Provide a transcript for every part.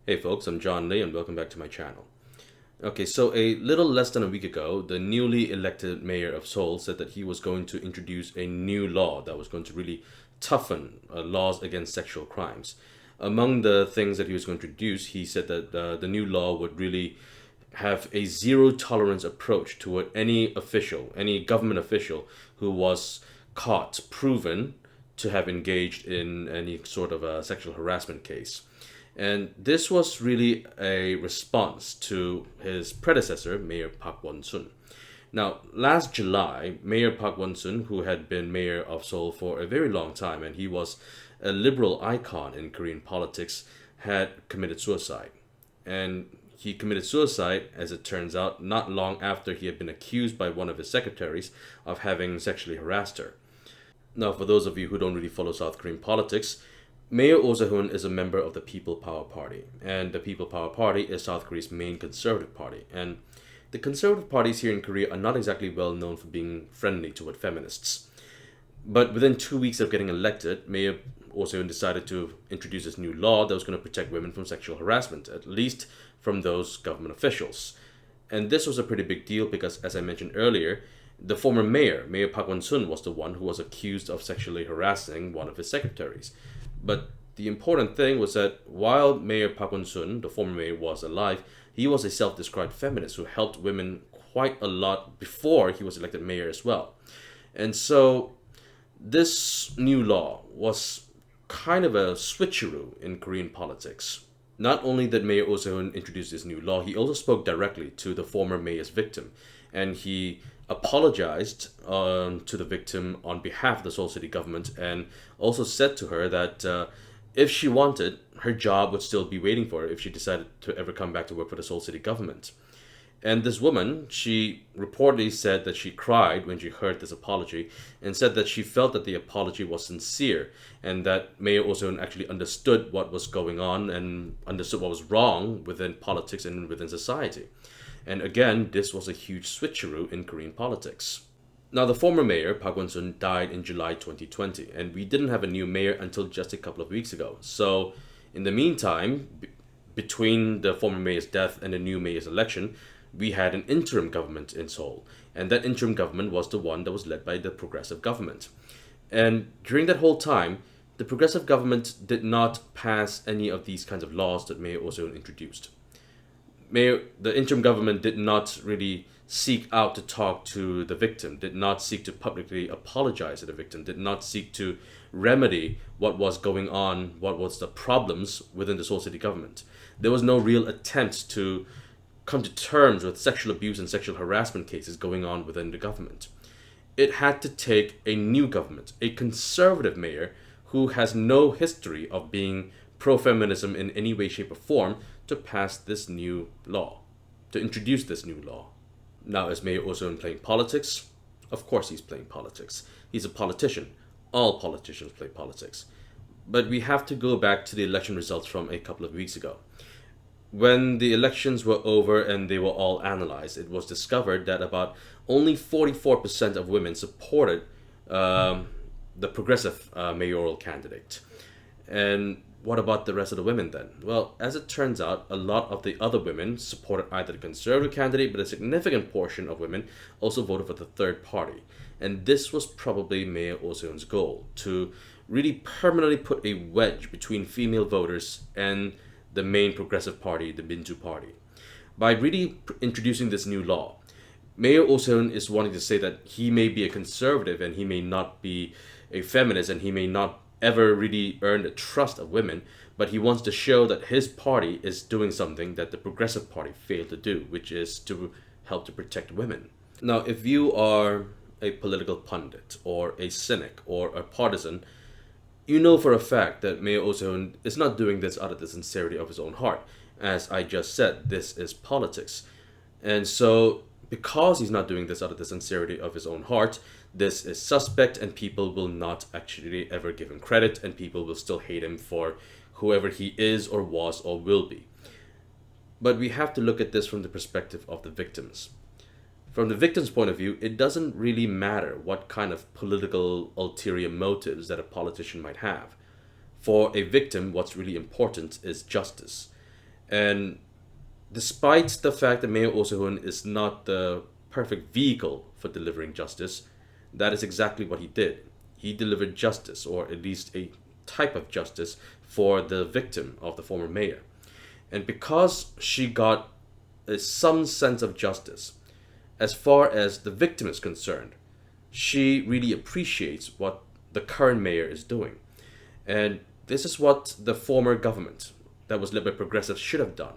Hey folks, I'm John Lee and welcome back to my channel. Okay, so a little less than a week ago, the newly elected mayor of Seoul said that he was going to introduce a new law that was going to really toughen laws against sexual crimes. Among the things that he was going to introduce, he said that the new law would really have a zero tolerance approach toward any official, any government official who was caught, proven to have engaged in any sort of a sexual harassment case. And this was really a response to his predecessor, Mayor Park Won-sun. Now, last July, Mayor Park Won-sun, who had been mayor of Seoul for a very long time, and he was a liberal icon in Korean politics, had committed suicide. And he committed suicide, as it turns out, not long after he had been accused by one of his secretaries of having sexually harassed her. Now, for those of you who don't really follow South Korean politics, Mayor Se-hoon is a member of the People Power Party, and the People Power Party is South Korea's main conservative party. And the conservative parties here in Korea are not exactly well known for being friendly toward feminists. But within 2 weeks of getting elected, Mayor Se-hoon decided to introduce this new law that was going to protect women from sexual harassment, at least from those government officials. And this was a pretty big deal because, as I mentioned earlier, the former mayor, Mayor Park Won-sun, was the one who was accused of sexually harassing one of his secretaries. But the important thing was that while Mayor Park Won-sun, the former mayor, was alive, he was a self-described feminist who helped women quite a lot before he was elected mayor as well. And so this new law was kind of a switcheroo in Korean politics. Not only did Mayor Se-hoon introduce this new law, he also spoke directly to the former mayor's victim, and he apologized to the victim on behalf of the Seoul City government, and also said to her that if she wanted, her job would still be waiting for her if she decided to ever come back to work for the Seoul City government. And this woman, she reportedly said that she cried when she heard this apology and said that she felt that the apology was sincere and that Mayor Se-hoon actually understood what was going on and understood what was wrong within politics and within society. And again, this was a huge switcheroo in Korean politics. Now, the former mayor, Park Won-sun, died in July 2020, and we didn't have a new mayor until just a couple of weeks ago. So, in the meantime, between the former mayor's death and the new mayor's election, we had an interim government in Seoul. And that interim government was the one that was led by the progressive government. And during that whole time, the progressive government did not pass any of these kinds of laws that Mayor Se-hoon introduced. The interim government did not really seek out to talk to the victim, did not seek to publicly apologize to the victim, did not seek to remedy what was going on, what was the problems within the Seoul City government. There was no real attempt to come to terms with sexual abuse and sexual harassment cases going on within the government. It had to take a new government, a conservative mayor who has no history of being pro-feminism in any way, shape, or form, to pass this new law, to introduce this new law. Now, is Mayor Se-hoon playing politics? Of course he's playing politics. He's a politician. All politicians play politics. But we have to go back to the election results from a couple of weeks ago. When the elections were over and they were all analyzed, it was discovered that about only 44% of women supported the progressive mayoral candidate. And what about the rest of the women then? Well, as it turns out, a lot of the other women supported either the conservative candidate, but a significant portion of women also voted for the third party. And this was probably Mayor Se-hoon's goal, to really permanently put a wedge between female voters and the main progressive party, the Minju party. By really introducing this new law, Mayor Se-hoon is wanting to say that he may be a conservative and he may not be a feminist and he may not ever really earn the trust of women, but he wants to show that his party is doing something that the progressive party failed to do, which is to help to protect women. Now, if you are a political pundit or a cynic or a partisan, you know for a fact that Mayor Se-hoon is not doing this out of the sincerity of his own heart. As I just said, this is politics. And so, because he's not doing this out of the sincerity of his own heart, this is suspect and people will not actually ever give him credit and people will still hate him for whoever he is or was or will be. But we have to look at this from the perspective of the victims. From the victim's point of view, it doesn't really matter what kind of political ulterior motives that a politician might have. For a victim, what's really important is justice. And despite the fact that Mayor Se-hoon is not the perfect vehicle for delivering justice, that is exactly what he did. He delivered justice, or at least a type of justice, for the victim of the former mayor. And because she got some sense of justice, as far as the victim is concerned, she really appreciates what the current mayor is doing. And this is what the former government that was led by progressives should have done.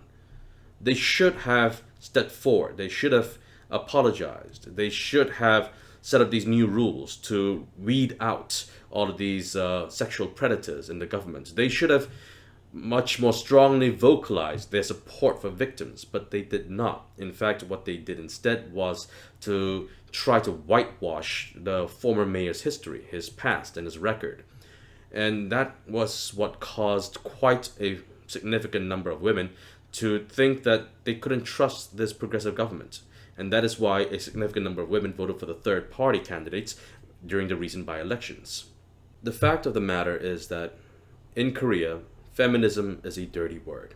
They should have stepped forward. They should have apologized. They should have set up these new rules to weed out all of these sexual predators in the government. They should have much more strongly vocalized their support for victims, but they did not. In fact, what they did instead was to try to whitewash the former mayor's history, his past, and his record. And that was what caused quite a significant number of women to think that they couldn't trust this progressive government. And that is why a significant number of women voted for the third party candidates during the recent by-elections. The fact of the matter is that in Korea, feminism is a dirty word.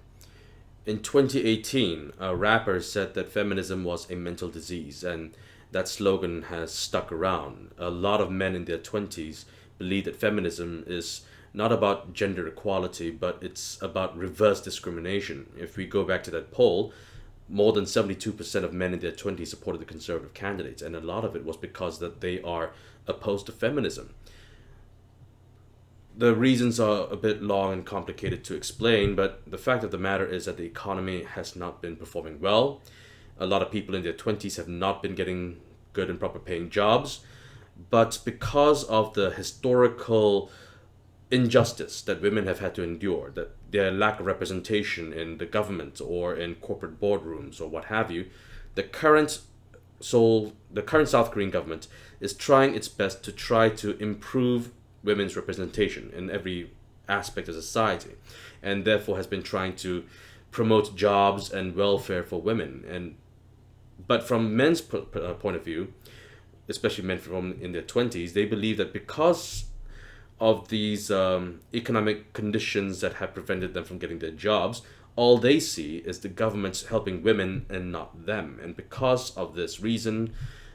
In 2018, a rapper said that feminism was a mental disease, and that slogan has stuck around. A lot of men in their 20s believe that feminism is not about gender equality, but it's about reverse discrimination. If we go back to that poll, more than 72% of men in their 20s supported the conservative candidates, and a lot of it was because that they are opposed to feminism. The reasons are a bit long and complicated to explain, but the fact of the matter is that the economy has not been performing well. A lot of people in their 20s have not been getting good and proper paying jobs, but because of the historical injustice that women have had to endure, that their lack of representation in the government or in corporate boardrooms or what have you, the current South Korean government is trying its best to try to improve women's representation in every aspect of society, and therefore has been trying to promote jobs and welfare for women. But from men's point of view, especially men from in their 20s, they believe that because of these economic conditions that have prevented them from getting their jobs, all they see is the government helping women and not them. And because of this reason,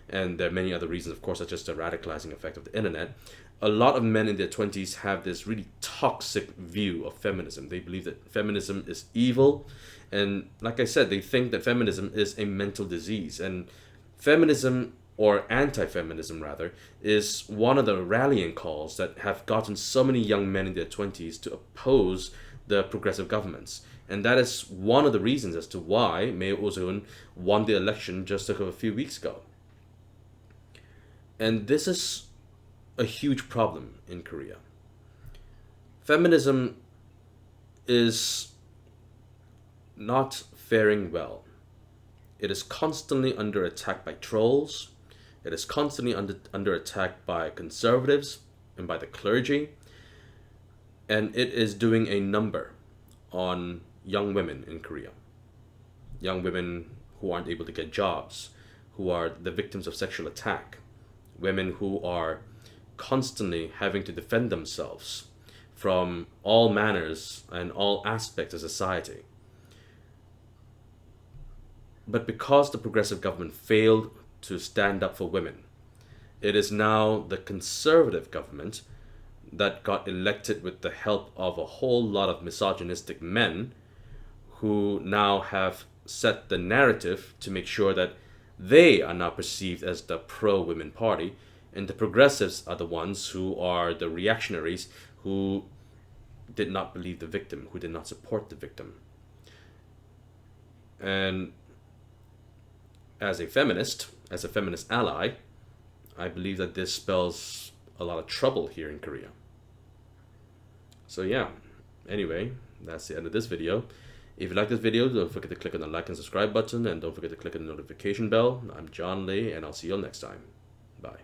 and there are many other reasons, of course, such as the radicalizing effect of the internet, a lot of men in their 20s have this really toxic view of feminism. They believe that feminism is evil. And like I said, they think that feminism is a mental disease. And feminism, or anti-feminism rather, is one of the rallying calls that have gotten so many young men in their 20s to oppose the progressive governments. And that is one of the reasons as to why Mayor Se-hoon won the election just a few weeks ago. And this is a huge problem in Korea. Feminism is not faring well. It is constantly under attack by trolls. It is constantly under attack by conservatives and by the clergy. And it is doing a number on young women in Korea. Young women who aren't able to get jobs, who are the victims of sexual attack. Women who are constantly having to defend themselves from all manners and all aspects of society. But because the progressive government failed to stand up for women, it is now the conservative government that got elected with the help of a whole lot of misogynistic men who now have set the narrative to make sure that they are now perceived as the pro-women party, and the progressives are the ones who are the reactionaries who did not believe the victim, who did not support the victim. And as a feminist ally, I believe that this spells a lot of trouble here in Korea. So yeah, anyway, that's the end of this video. If you like this video, don't forget to click on the like and subscribe button, and don't forget to click on the notification bell. I'm John Lee, and I'll see you all next time. Bye.